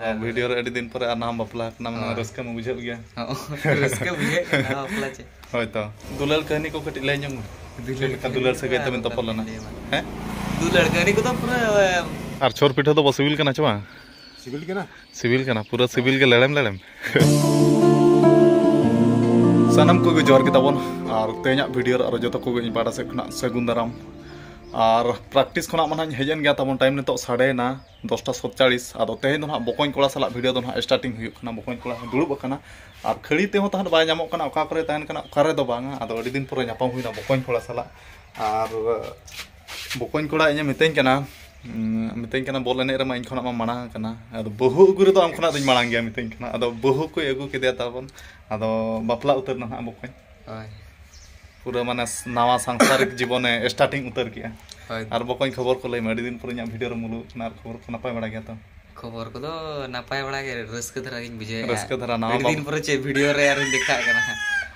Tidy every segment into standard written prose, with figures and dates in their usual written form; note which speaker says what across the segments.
Speaker 1: video रे दिन पर नाम बापला कना रस्का में बुझे गया
Speaker 2: रस्का बुझे कना बापला चे
Speaker 1: होय तो दुलार कहानी को कटि लय जंग दुलार से गते में तपलना हैं
Speaker 2: दुलार कहानी को तो पूरा
Speaker 1: आर छोर पिठो तो सिविल कना चवा सिविल कना पूरा सिविल के लड़म सानम को जोर के तबन और तेना वीडियो और जो को बाड़ा से सगुन दाराम और प्रैक्टिस खना मन हेजन गया तबन टाइम नितो 10:47 आदो तेहन दो बकोन कोड़ा साला वीडियो दो स्टार्टिंग हुई कना बकोन कोड़ा दुड़ुब कना और खड़ी ते तहन बाय नामो कना ओका करे तहन कना ओकारे दो बांगा आदो अडी दिन पुरो नापाम हुईना बकोन कोड़ा साला और बकोन कोड़ा इने मितें कना बोल एने रमा इन खना मा माना कना आदो बहु गुरु तो आम खना दिन मांग गया मितें कना आदो बहु को एगु के दिया तबन आदो बापला उतर ना बकोन पूरा माने नवा सांसारिक जीवन स्टार्टिंग उतर किया और बकोन खबर को लई अडी दिन पुरो वीडियो रे मुलु ना खबर को नपाय बड़ा गया तो
Speaker 2: खबर को तो नपाय बड़ा के रस्क धरा गिन बुझे
Speaker 1: रस्क धरा ना
Speaker 2: दिन पुरो चे वीडियो रे यार देखा कना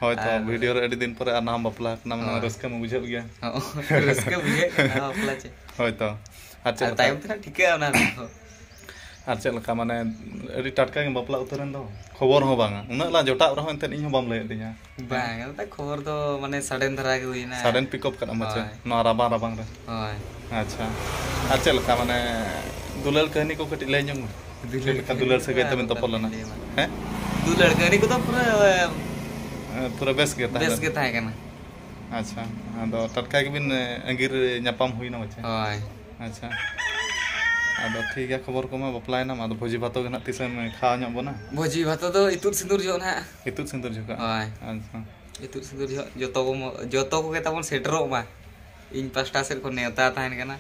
Speaker 1: होय तो वीडियो रे अडी दिन पर नाम बापला कना रस्क में बुझे गया
Speaker 2: रस्क बुझे कना बापला चे
Speaker 1: होय तो अच्छा
Speaker 2: टाइम तो ठीक है ना
Speaker 1: अच्छा लका माने अडी टटका के बापला उतरन दो खबर हो बांगा उना ला जोटा रहो एनते इन बाम लय दिया
Speaker 2: बांगा त खबर तो माने सडन धरा के हुईना
Speaker 1: सडन पिकअप करना मचे नो राबा राबांग रे
Speaker 2: होय
Speaker 1: अच्छा लका माने दुलार कहानी को कटि लय जंग दुलार से गते में तपलना हैं
Speaker 2: दुलार कहानी को तो
Speaker 1: पूरा बेस के
Speaker 2: ताहे कना
Speaker 1: अच्छा आदो टटका के बिन अंगीर न्यापाम हुईना मचे
Speaker 2: होय
Speaker 1: अच्छा आदो ठीक है खबर को मा बपलायना आदो भोजी भातो गना तिसम खा ᱧᱚᱜ बोना
Speaker 2: भोजी भातो दो इतुर सिंदूर जो ना
Speaker 1: इतुर सिंदूर जो का
Speaker 2: होय
Speaker 1: अच्छा
Speaker 2: इतुर सिंदूर जो को के तबन सेटरो मा इन पास्टा से को नेता ताहन कना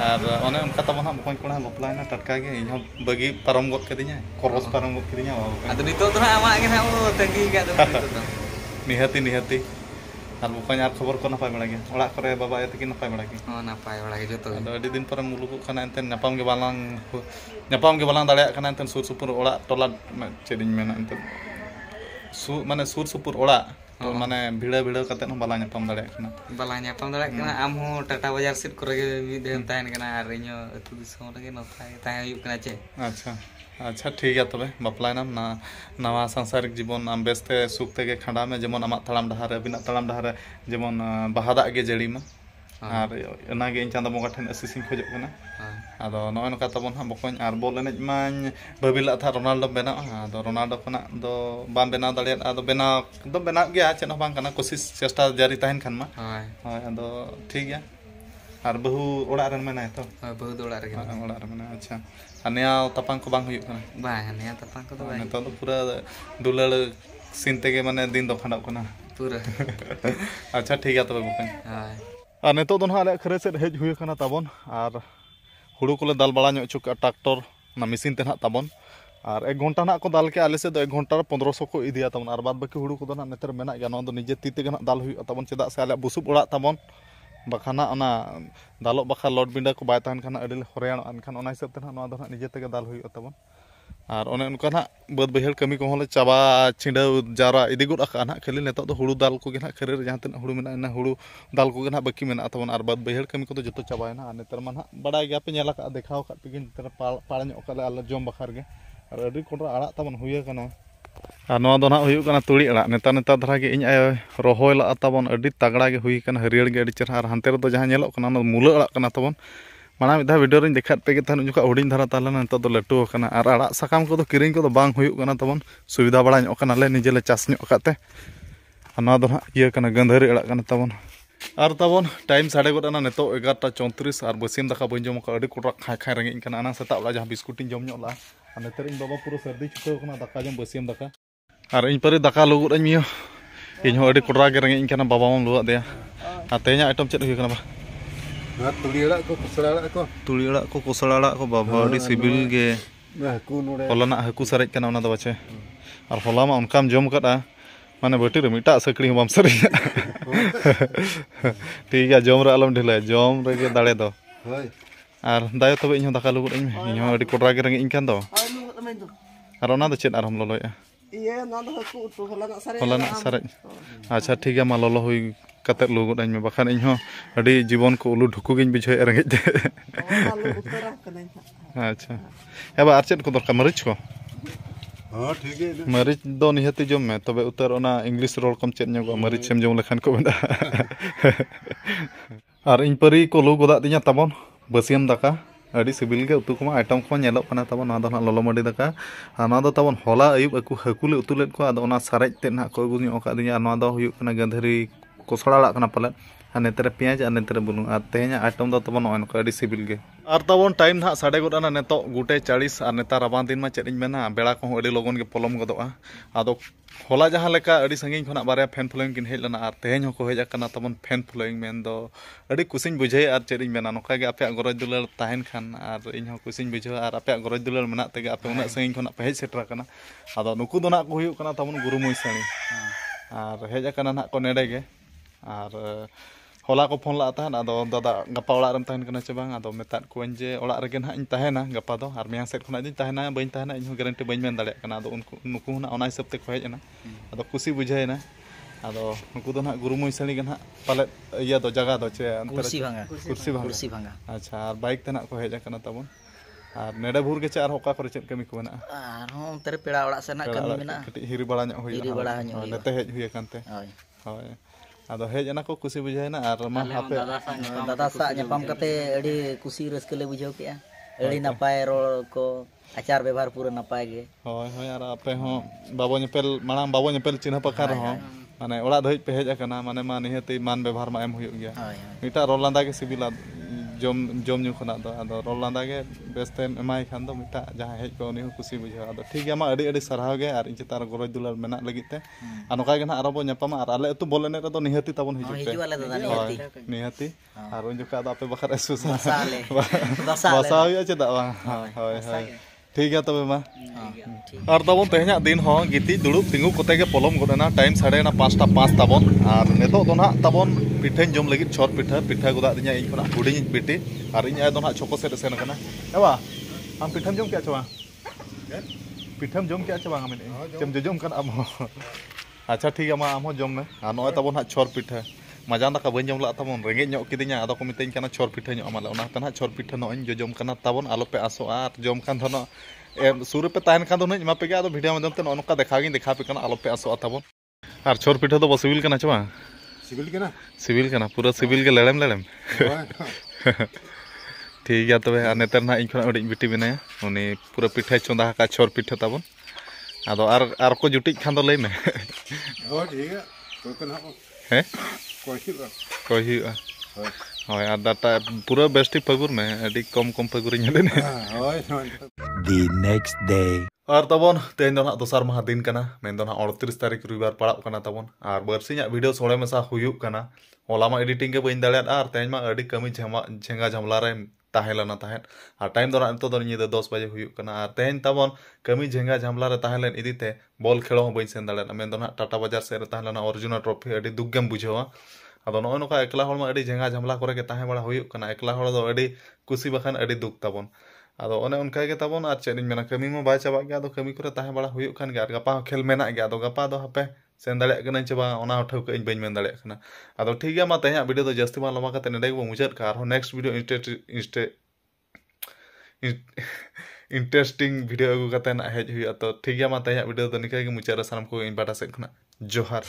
Speaker 1: और ओने उनका तबन हम कोन कोना बपलायना टटका के इन बगी परम गत कदिnya कोरस परम गत कदिnya
Speaker 2: आदो नितो तो आमा के ना तंगी का दो
Speaker 1: निहती और बकोन यार खबर को नपाय बड़ा गया ओड़ा करे बाबा एत की नपाय बड़ा गया
Speaker 2: हां नपाय बड़ा गया जो तो
Speaker 1: अडी दिन पर मुलुक खाना एनते नापाम के बालांग दाड़े खाना एनते सुर सुपुर ओड़ा टोला चेदिन मेना एनते माने सुर सुपुर ओड़ा तो माने भिड़ा कते न बाला नापाम दाड़े खाना
Speaker 2: आम हो टाटा बाजार सिट करे के मी देन ताहन कना आर इño अतु दिसम रे नपाय ताहे हुई कना चे
Speaker 1: अच्छा ठीक है तबे बपलायनाम ना नवा सांसारिक जीवन आम बेस्ते सुख तेगे खंडा में जेमन आमा तड़ाम डहार अबिना तड़ाम डहार जेमन बहादा गे जड़ी में और एना गे इन चांदा बंगा ठन असिसिंग खोजो कना आदो नय नका तबन हा बकोन आर बॉल एनेज माñ बबिला था रोनाल्डो बेना आदो रोनाल्डो कना दो बाम बेना दाड़े आदो बेना दो बेना गया चेन बां कना कोशिश चेष्टा जारी ताहन खान मा हाय आदो ठीक गया और बहु ओड़ा रन मेना तो
Speaker 2: बहु ओड़ा रे
Speaker 1: मेना अच्छा नया तपांग को बांग हुई
Speaker 2: नया तपांग को तो
Speaker 1: तो पूरा दुलार सीन तेगे माने दिन दो खंडाव कना
Speaker 2: पूरा
Speaker 1: अच्छा ठीक है तबे बकोन और नेतो दो आले खरे से हेज हुई कना तबन और हुड़ू कोले दाल बड़ा ᱧᱚᱜ चुका ट्रैक्टर ना मशीन ते ना तबन और 1 घंटा ना को दाल के आले से 1 घंटा 1500 को इदिया तबन और बाद बाकी हुड़ू को दो ना नेतर मेना गया नो दो निजे ती तेगे ना दाल हुई तबन चेदा से आले बुसुब ओड़ा तबन बखाना ओना दालो बखा लॉट बिंडा को बाय ताहन खाना अडिल हरियाण अनखान ओना हिसाब ते ना दो निजे तेगे दाल हुई तबन और ओने उनका ना बद बहेड़ कमी को होले चाबा छिंडा जारा इदी गुड अका ना खाली नेतो दो हुड़ू दाल को गे ना खरे जहां तन हुड़ू मेना ना हुड़ू दाल को गे ना बाकी मेना तबन और बद बहेड़ कमी को तो जतो चाबायना नेतर मान बड़ा गया पे नेला का देखाव का पे नेतर पाड़ ᱧᱚᱜ काले आल जम बखार गे और अडी कोंडरा आड़ा तबन हुई कना और नवा दो ना हुई कना तुड़ी आड़ा नेता धरा गे इन आय रोहय ला तबन अडी तगड़ा गे हुई कना हरियर गे अडी चरहा और हांते रे दो जहां नेलो कना ना मुला आड़ा कना तबन माना मिदा वीडियो रे देखा तेगे थान उनका हुडिंग धरा ताला नेतो दो लटू कना और आड़ा साकाम को तो किरिंग को तो बांग हुई कना तबन सुविधा बड़ा ᱧᱚᱜ कना ले निजे ले चास ᱧᱚᱜ काते नवा दो ना ये कना गंधरी आड़ा कना तबन और तबन टाइम साढ़े गोटा नेतो 11:34 और बसिम दाका बन जम का अडी कोटरा खाय रेंगे कना आना सेता वाला जहां बिस्कुट जम ᱧᱚᱜ ला और नेतर इन बाबा पूरा सर्दी छुटो कना दाका जम बसिम दाका और इन परे दाका लुगुड अñ मियो इन हो अडी कोटरा गे रेंगे कना बाबा मम लुआ दिया आ तेኛ आइटम चेत हुई कना बा
Speaker 3: तुड़ी अड़ा को
Speaker 1: कोसड़ा अड़ा को बाबा अडी सिबिल गे होला ना हकू सरेज कना ओना दो बचे और होला मा उनकाम जम कदा माने बटी रे मिटा सकड़ी बम सरे ठीक है जम रे आलम ढिले जम रे गे दाड़े दो और दायो तबे इन दाका लुगुड इन अडी कोटरा गे रेंगे इन कान दो और ओना दो चेत आरम ललोया
Speaker 4: ये ना दो हकू तो
Speaker 1: होला ना सरेज अच्छा ठीक है मा ललो हुई कते लुगुड में बखान इन अडी जीवन को उलू ढुकू गिन बुझे रेंगे अच्छा एबा आर चेद को दरकार मरीच को
Speaker 3: हाँ ठीक है
Speaker 1: मरीच दो निहती जम में तबे उतर ओना इंग्लिश रोल कम चेद ᱧᱚᱜ मरीच सेम जम लेखान को बेदा आर इन परी को लु गोदा दिया तबन बसियम दाका अड़ी सिबिल के उतु को आइटम को नेलो कना तबन ना दो ना ललो मडी दाका ना दो तबन होला अयुब अकु हकुले उतु लेत को आदो ओना साराज ते ना को अगु ᱧᱚᱜ का दिया ना दो हुयु कना गंधरी कोसड़ा कना पले और नेतरे पेंज और नेतरे बुलुंग और तेज आइटम दो तबन नॉन को अड़ी सिबिल गे और तबन टाइम ना साढ़े गोटा नेतो गुटे 40 और नेता राबान दिन में चेद मेना बेड़ा को अड़ी लगन के पलम गदोआ आदो होला जहाँ लेका अड़ी संगिन खना बारे फैन फॉलोइंग किन हेज लना और तेज को हेज कना तबन फैन फॉलोइंग मेन दो अड़ी कुसिन बुझे और चेद मेना नोका गे आपे गरज दुलार ताहेन खान और इन हो कुसिन बुझे और आपे गरज दुलार मेना तेगे आपे उना संगिन खना पे हेज सेटरा कना आदो नुकु दो ना को हुयु कना तबन गुरु मुइसानी और हेज कना ना को नेडे गे और होला को फोन ला तहन आदो दादा गपा ओड़ा रम तहन कना चबांग आदो मेता कोन जे ओड़ा रगे ना इन तहना गपा दो और मियां सेट खना दिन तहना बइन तहना इन गारंटी बइन मेन दाड़े कना आदो उनको नुकु ना ओना हिसाब ते को हेज ना आदो खुशी बुझायना आदो नुकु दो ना गुरु मुइसानी गना पाले इया दो जगह दो चे कुर्सी भांगा अच्छा और बाइक तना को हेज कना तबन और नेडे भूर के चार होका करे चेद कमी को ना
Speaker 2: आरो तेरे पेड़ा ओड़ा से ना कमी मेना
Speaker 1: कटी हिरी बड़ा ᱧᱚᱜ हुई नते हेज हुई कानते होय आदो हेज ना को खुशी बुझायना और मा हापे
Speaker 5: दादा सा ᱧᱟᱯᱟᱢ ᱠᱟᱛᱮ ᱟᱹᱰᱤ ᱠᱩᱥᱤ ᱨᱟᱹᱥᱠᱟᱹ ᱞᱮ ᱵᱩᱡᱷᱟᱹᱣ ᱠᱮᱜᱼᱟ ᱟᱹᱰᱤ ᱱᱟᱯᱟय ᱨᱚᱲ ᱠᱚ आचार व्यवहार पूरा नपाय गे
Speaker 1: होय होय और आपे हो बाबो ñepel मांग बाबो ñepel चिन्ह पकार हो माने ओड़ा धइज पे हेज अकना माने मा निहति मान व्यवहार मा एम हुयो गया मिटा रोल लांदा के सिबिला जम न्यू खना दो आदो रोल लांदा के बेस्ते एमाय खान दो मिटा जहां हेज को उनी खुशी बुझा आदो ठीक गया मा अड़ी अड़ी सरहाव गे और इन चितार गरज दुलार मेना लगिते आ नोका गे ना आरो बो ñapama और आले अतु बोल एने रे निहति तबन हिजुते निहति और उन जका दो आपे बखर सुसा बसा हुआ चेदा बा होय होय ठीक है तबे मा और तबन तेहना दिन हो गिति दुड़ुब तिंगु कोते के पलम गोदना टाइम 5:30 तबन और नेतो दो ना तबन पिठेन जम लगी छोर पिठा गोदा दिया इन खना हुडिኝ पिटी और इन आय दो ना छोको से सेन कना एबा हम पिठम जम क्या चवा पिठम जम क्या चवा हम जम कन अब अच्छा ठीक है मा हम जम में और नय तबन हा छोर पिठा मजा दाका बन जम ला तबन रेंगे ᱧᱚᱜ किदिnya आदो को मितेñ kana छोर पिठा ᱧᱚᱜ माला ओना तना छोर पिठा नय जम kana तबन आलो पे आसो आर जम कान धनो सुर पे ताहन खान दो नय मा पे गे आदो वीडियो माध्यम ते नोका देखा पे kana आलो पे आसो तबन और छोर पिठा दो सिविल kana चवा सिविल kana पूरा सिविल के लड़म ठीक है तबे आ नेतर ना इन खना अड़ी बिटी बिनाया उनी पूरा पिठा चंदा का छोर पिठा तबन आदो आर को जुटी खान दो लई में
Speaker 3: हो ठीक है तो कना
Speaker 1: हैं कोई ही होय आ डाटा पूरा बेस्टी फगुर में अड़ी कम फगुर ᱧᱮᱞᱮ
Speaker 6: The next day
Speaker 1: और तबन तेन दो ना दोसार महा दिन कना मेन दो ना 38 तारीख रविवार पड़ा कना तबन और बरसिया वीडियो सोड़े मेसा हुयु कना होला मा एडिटिंग के बइन दाड़े और तेन मा अड़ी कमी झेंगा झमला रे ताहेलना ताहेन और टाइम दो ना तो 10 बजे हुयु कना और तेन तबन कमी झेंगा झमला रे ताहेलन इदीते बॉल खेलो हो बइन सेन दाड़े मेन दो ना टाटा बाजार से रे ताहेलना अर्जुना ट्रॉफी अड़ी दुगम बुझावा आदो नय नोका एकला हड़ मा अड़ी झेंगा झमला करे के ताहे बड़ा हुयु कना एकला हड़ दो अड़ी कुसी बखान अड़ी दुख तबन आदो ओने उनका के तबन और चेद मेना कमी मा बाय चाबा गया आदो कमी करे ताहे बड़ा हुयु खान गे गपा खेल मेना गया आदो गपा दो हापे सेन दाड़े कना चबा ओना उठाव के बइन मेन दाड़े कना आदो ठीक गया मा तेहा वीडियो दो जस्ती मा लमा कते नेडे गो मुचाद का और नेक्स्ट वीडियो इंटरेस्टिंग वीडियो अगु कते ना हेज हुई तो ठीक गया मा तेहा वीडियो दो निका के मुचाद सानम को इन बाटा से खना जोहार